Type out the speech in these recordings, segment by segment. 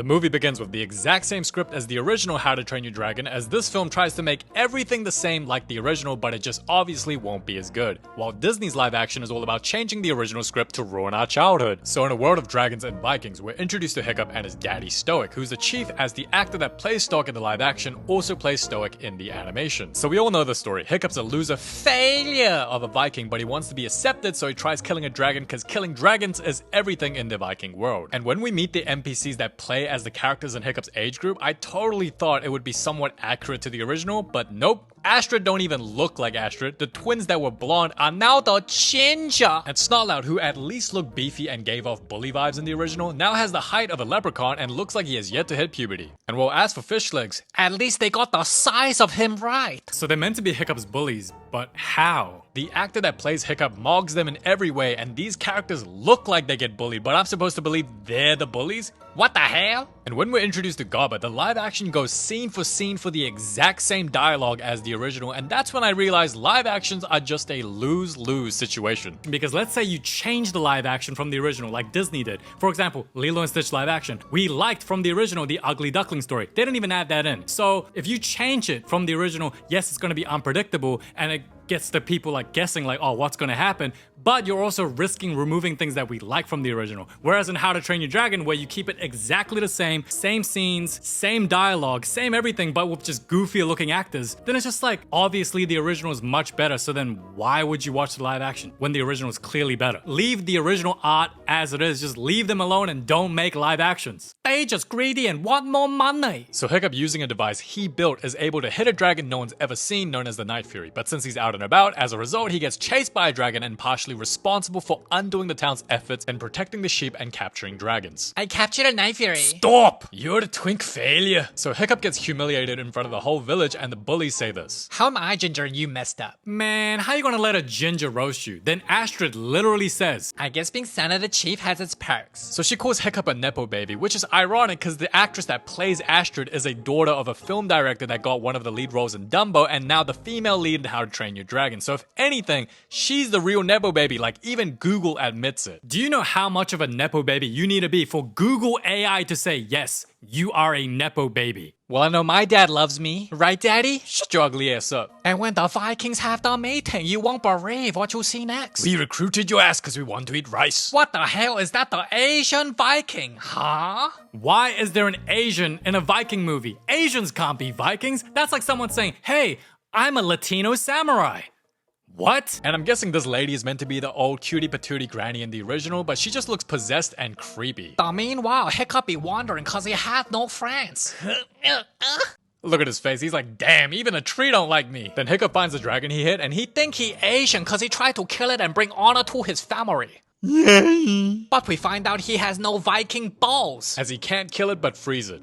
The movie begins with the exact same script as the original How to Train Your Dragon, as this film tries to make everything the same like the original, but it just obviously won't be as good. While Disney's live action is all about changing the original script to ruin our childhood. So in a world of dragons and Vikings, we're introduced to Hiccup and his daddy Stoic, who's the chief, as the actor that plays Stoic in the live action also plays Stoic in the animation. So we all know the story. Hiccup's a loser failure of a Viking, but he wants to be accepted, so he tries killing a dragon because killing dragons is everything in the Viking world. And when we meet the NPCs that play as the characters in Hiccup's age group, I totally thought it would be somewhat accurate to the original, but nope. Astrid don't even look like Astrid. The twins that were blonde are now the ginger. And Snotlout, who at least looked beefy and gave off bully vibes in the original, now has the height of a leprechaun and looks like he has yet to hit puberty. And well, as for Fish Legs, at least they got the size of him right. So they're meant to be Hiccup's bullies, but how? The actor that plays Hiccup mogs them in every way, and these characters look like they get bullied, but I'm supposed to believe they're the bullies? What the hell? And when we're introduced to Garba, the live action goes scene for scene for the exact same dialogue as the original, and that's when I realized live actions are just a lose-lose situation. Because let's say you change the live action from the original like Disney did. For example, Lilo and Stitch live action. We liked from the original the Ugly Duckling story. They didn't even add that in. So if you change it from the original, yes, it's going to be unpredictable, and it gets the people like guessing like, oh, what's gonna happen? But you're also risking removing things that we like from the original. Whereas in How to Train Your Dragon, where you keep it exactly the same scenes, same dialogue, same everything, but with just goofier looking actors, then it's just like, obviously the original is much better, so then why would you watch the live action when the original is clearly better? Leave the original art as it is, just leave them alone and don't make live actions. They just greedy and want more money. So Hiccup, using a device he built, is able to hit a dragon no one's ever seen, known as the Night Fury. But since he's out and about, as a result, he gets chased by a dragon and partially responsible for undoing the town's efforts in protecting the sheep and capturing dragons. I captured a Night Fury. Stop! You're the twink failure. So Hiccup gets humiliated in front of the whole village, and the bullies say this. How am I ginger and you messed up? Man, how you gonna let a ginger roast you? Then Astrid literally says, I guess being son of the chief has its perks. so she calls Hiccup a nepo baby, which is ironic because the actress that plays Astrid is a daughter of a film director that got one of the lead roles in Dumbo, and now the female lead in How to Train Your Dragon. So if anything, she's the real nepo baby, like even Google admits it. Do you know how much of a nepo baby you need to be for Google AI to say, yes, you are a nepo baby? Well, I know my dad loves me, right, Daddy? Shut your ugly ass up. And when the Vikings have the meeting, you won't believe what you'll see next. We recruited your ass because we want to eat rice. What the hell is that, the Asian Viking, huh? Why is there an Asian in a Viking movie? Asians can't be Vikings. That's like someone saying, hey, I'm a Latino samurai. What? And I'm guessing this lady is meant to be the old cutie patootie granny in the original, but she just looks possessed and creepy. The meanwhile, Hiccup be wandering cause he had no friends. Look at his face, he's like, damn, even a tree don't like me. Then Hiccup finds the dragon he hit, and he Think he Asian cause he tried to kill it and bring honor to his family. Yay! But we find out he has no Viking balls. As he can't kill it but freeze it.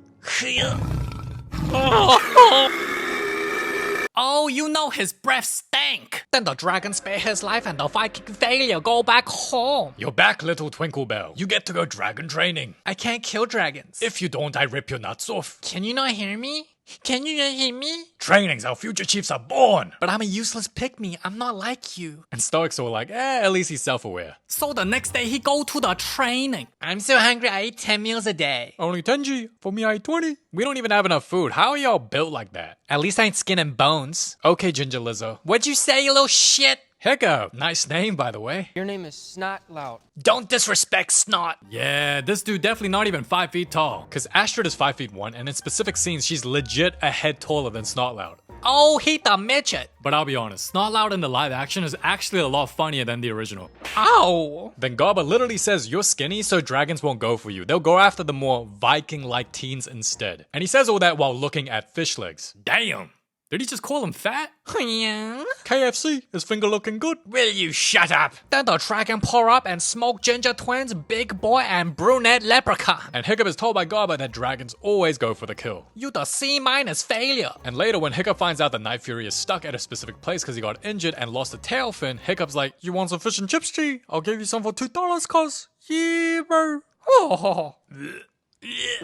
Oh, you know his breath stank. Then the dragon spare his life and the Viking failure go back home. You're back, little Twinklebell. You get to go dragon training. I can't kill dragons. If you don't, I rip your nuts off. Can you not hear me? Can you not hear me? Training's how future chiefs are born. But I'm a useless pygmy. I'm not like you. And Stoics were like, at least he's self-aware. So the next day he go to the training. I'm so hungry I eat 10 meals a day. Only 10G. For me, I eat 20. We don't even have enough food. How are y'all built like that? At least I ain't skin and bones. Okay, Ginger Lizzo. What'd you say, you little shit? Hiccup. Nice name, by the way. Your name is Snotlout. Don't disrespect Snot. Yeah, this dude definitely not even 5 feet tall. Cause Astrid is 5 feet 1, and in specific scenes, she's legit a head taller than Snotlout. Oh, he the midget. But I'll be honest, Snotlout in the live action is actually a lot funnier than the original. Ow. Then Garba literally says, you're skinny, so dragons won't go for you. They'll go after the more Viking-like teens instead. And he says all that while looking at Fish Legs. Damn! Did he just call him fat? Yeah. KFC, his finger looking good. Will you shut up? Then the dragon pour up and smoke ginger twins, big boy and brunette leprechaun. And Hiccup is told by Garba that dragons always go for the kill. You the C- failure. And later when Hiccup finds out the Night Fury is stuck at a specific place because he got injured and lost a tail fin, Hiccup's like, you want some fish and chips, G? I'll give you some for $2 cuz. Yeah, bro. Oh.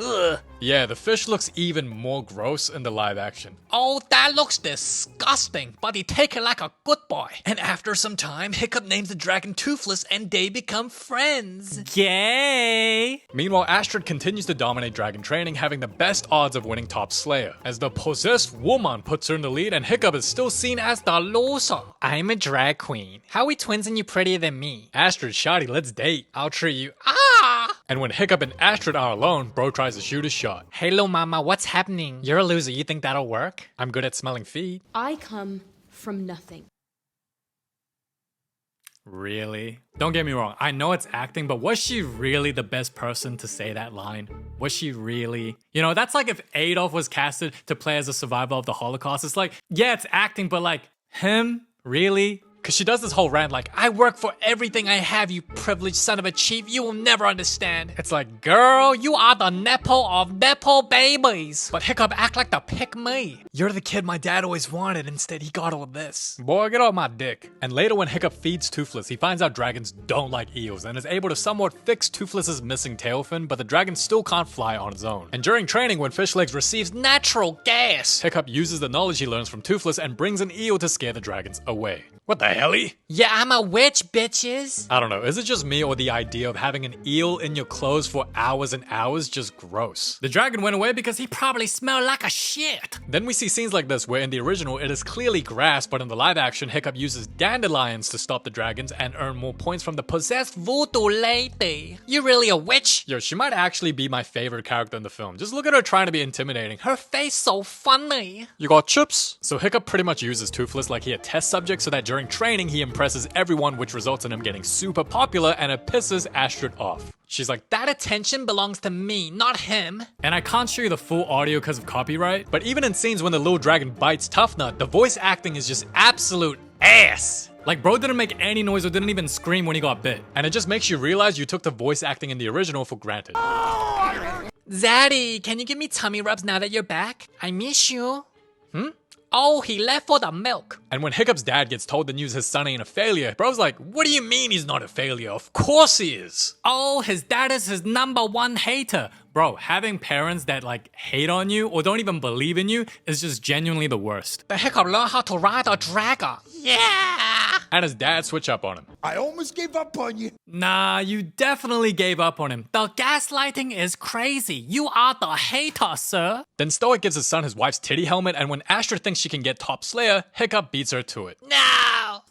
Ugh. Yeah, the fish looks even more gross in the live action. Oh, that looks disgusting, but he take it like a good boy. And after some time, Hiccup names the dragon Toothless and they become friends. Gay. Meanwhile, Astrid continues to dominate dragon training, having the best odds of winning Top Slayer, as the possessed woman puts her in the lead and Hiccup is still seen as the loser. I'm a drag queen. How are we twins and you prettier than me? Astrid, shoddy, let's date. I'll treat you. Ah! And when Hiccup and Astrid are alone, bro tries to shoot a shot. Hey, little mama, what's happening? You're a loser. You think that'll work? I'm good at smelling feet. I come from nothing. Really? Don't get me wrong, I know it's acting, but was she really the best person to say that line? Was she really? You know, that's like if Adolf was casted to play as a survivor of the Holocaust. It's like, yeah, it's acting, but like, him? Really? Cause she does this whole rant like, I work for everything I have, you privileged son of a chief. You will never understand. it's like, girl, You are the Nepo of Nepo babies. But Hiccup act like the pick me. you're the kid my dad always wanted, instead he got all this. Boy, get off my dick. And later when Hiccup feeds Toothless, he finds out dragons don't like eels and is able to somewhat fix Toothless's missing tail fin, but the dragon still can't fly on its own. And during training, when Fishlegs receives Natural gas. Hiccup uses the knowledge he learns from Toothless and brings an eel to scare the dragons away. What the helly? Yeah, I'm a witch, bitches. I don't know, is it just me or the idea of having an eel in your clothes for hours and hours just gross? The dragon went away because he Probably smell like a shit. Then we see scenes like this where in the original it is clearly grass, but in the live action Hiccup uses dandelions to stop the dragons and earn more points from the possessed Voodoo lady. You really a witch? Yo, she might actually be my favorite character in the film. Just look at her trying to be intimidating. Her face so funny. You got chips? So Hiccup pretty much uses Toothless like he a test subject so that during training he impresses everyone, which results in him getting super popular, and it pisses Astrid off. She's like, That attention belongs to me, not him. and I can't show you the full audio because of copyright, but even in scenes when the little dragon bites Tough Nut, the voice acting is just absolute ass. Like, bro didn't make any noise or didn't even scream when he got bit. And it just makes you realize you took the voice acting in the original for granted. Zaddy, can you give me tummy rubs now that you're back? I miss you. Oh, he left for the milk. And when Hiccup's dad gets told the news his son ain't a failure, bro's like, what do you mean he's not a failure? Of course he is. Oh, his dad is his #1 hater. Bro, having parents that like hate on you or don't even believe in you is just genuinely the worst. The Hiccup learned how to ride a dragon. Yeah. And his dad switch up on him. I almost gave up on you. Nah, you definitely gave up on him. The gaslighting is crazy. You are the hater, sir. Then Stoic gives his son his wife's titty helmet, and when Astrid thinks she can get Top Slayer, Hiccup beats her to it. No.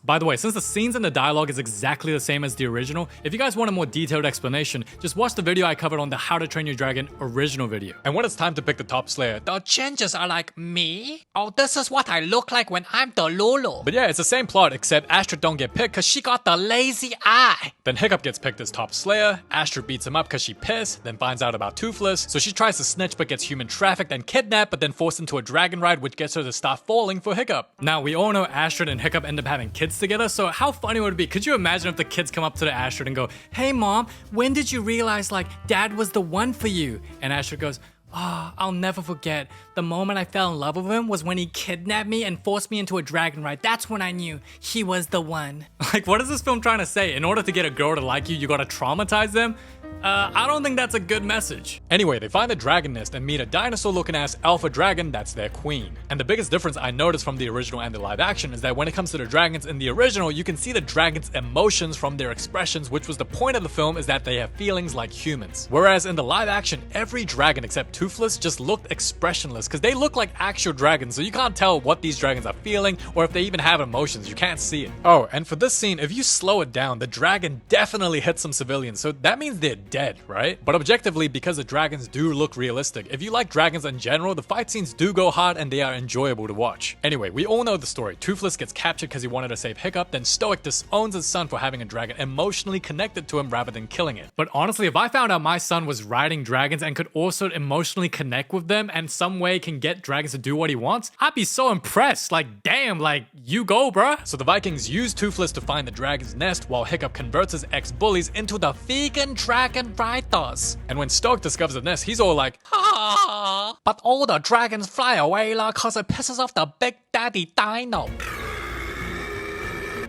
By the way, since the scenes and the dialogue is exactly the same as the original, if you guys want a more detailed explanation, just watch the video I covered on the How to Train Your Dragon original video. And when it's time to pick the Top Slayer, The changes are like me. Oh, this is what I look like when I'm the Lolo. but yeah, it's the same plot, except Astrid don't get picked because she got The lazy eye. Then Hiccup gets picked as Top Slayer, Astrid beats him up because she pissed, then finds out about Toothless, so she tries to snitch but gets human trafficked and kidnapped, but then forced into a dragon ride which gets her to start falling for Hiccup. Now, we all know Astrid and Hiccup end up having kids together, so how funny would it be? Could you imagine if the kids come up to the Astrid and go, hey mom, when did you realize like dad was the one for you? And Astrid goes, oh, I'll never forget. The moment I fell in love with him was when he kidnapped me and forced me into a dragon ride. That's when I knew he was the one. Like, what is this film trying to say? In order to get a girl to like you, you gotta traumatize them? I don't think that's a good message. Anyway, they find the dragon nest and meet a dinosaur-looking ass alpha dragon that's their queen. And the biggest difference I noticed from the original and the live action is that when it comes to the dragons in the original, you can see the dragon's emotions from their expressions, which was the point of the film, is that they have feelings like humans. Whereas in the live action, every dragon except Toothless just looked expressionless because they look like actual dragons, so you can't tell what these dragons are feeling or if they even have emotions. You can't see it. Oh, and for this scene, if you slow it down, the dragon definitely hits some civilians, so that means they're dead, right? But objectively, because the dragons do look realistic, if you like dragons in general, the fight scenes do go hard and they are enjoyable to watch. Anyway, we all know the story. Toothless gets captured because he wanted to save Hiccup, then Stoic disowns his son for having a dragon emotionally connected to him rather than killing it. But honestly, if I found out my son was riding dragons and could also emotionally connect with them and some way can get dragons to do what he wants, I'd be so impressed. Like, damn, like, you go, bruh. So the Vikings use Toothless to find the dragon's nest while Hiccup converts his ex-bullies into the vegan dragon riders. And when Stoic discovers the nest, he's all like, Ah. But all the dragons fly away lah cause it pisses off the big daddy dino.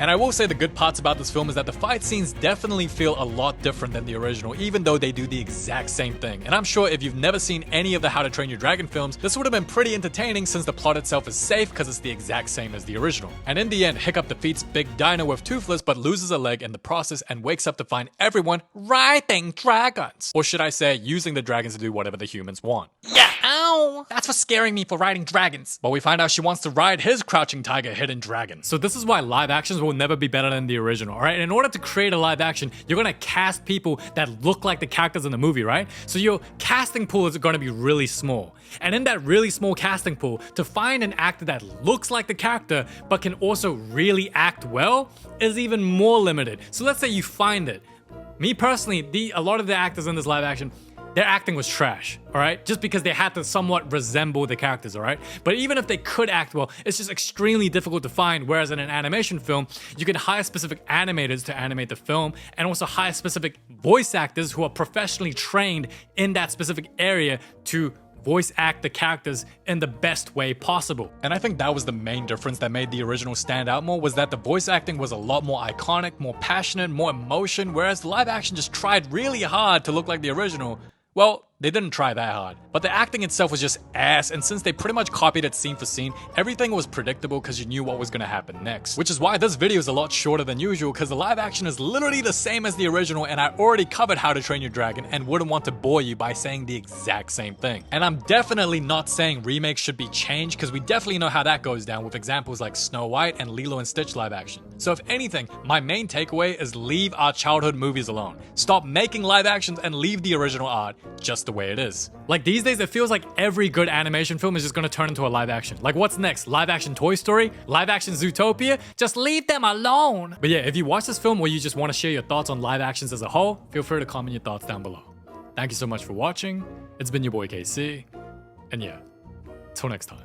And I will say the good parts about this film is that the fight scenes definitely feel a lot different than the original, even though they do the exact same thing. And I'm sure if you've never seen any of the How to Train Your Dragon films, this would have been pretty entertaining since the plot itself is safe because it's the exact same as the original. And in the end, Hiccup defeats Big Dino with Toothless but loses a leg in the process and wakes up to find everyone riding dragons. Or should I say, using the dragons to do whatever the humans want. Yeah, ow! That's for scaring me for riding dragons. But we find out she wants to ride his Crouching Tiger hidden dragon. So this is why live actions will never be better than the original, alright? In order to create a live action, you're gonna cast people that look like the characters in the movie, right? So your casting pool is gonna be really small. And in that really small casting pool, to find an actor that looks like the character but can also really act well is even more limited. So let's say you find it. Me personally, a lot of the actors in this live action, their acting was trash, alright? Just because they had to somewhat resemble the characters, alright? But even if they could act well, it's just extremely difficult to find, whereas in an animation film, you can hire specific animators to animate the film, and also hire specific voice actors who are professionally trained in that specific area to voice act the characters in the best way possible. And I think that was the main difference that made the original stand out more, was that the voice acting was a lot more iconic, more passionate, more emotion, whereas the live action just tried really hard to look like the original. Well, they didn't try that hard. But the acting itself was just ass, and since they pretty much copied it scene for scene, everything was predictable because you knew what was gonna happen next. Which is why this video is a lot shorter than usual, because the live action is literally the same as the original, and I already covered How to Train Your Dragon and wouldn't want to bore you by saying the exact same thing. And I'm definitely not saying remakes should be changed, because we definitely know how that goes down with examples like Snow White and Lilo and Stitch live action. So if anything, my main takeaway is leave our childhood movies alone. Stop making live actions and leave the original art just the way it is. Like these days, it feels like every good animation film is just gonna turn into a live action. Like what's next? Live action Toy Story? Live action Zootopia? Just leave them alone. But yeah, if you watch this film or you just want to share your thoughts on live actions as a whole, feel free to comment your thoughts down below. Thank you so much for watching. It's been your boy KC. And yeah, till next time.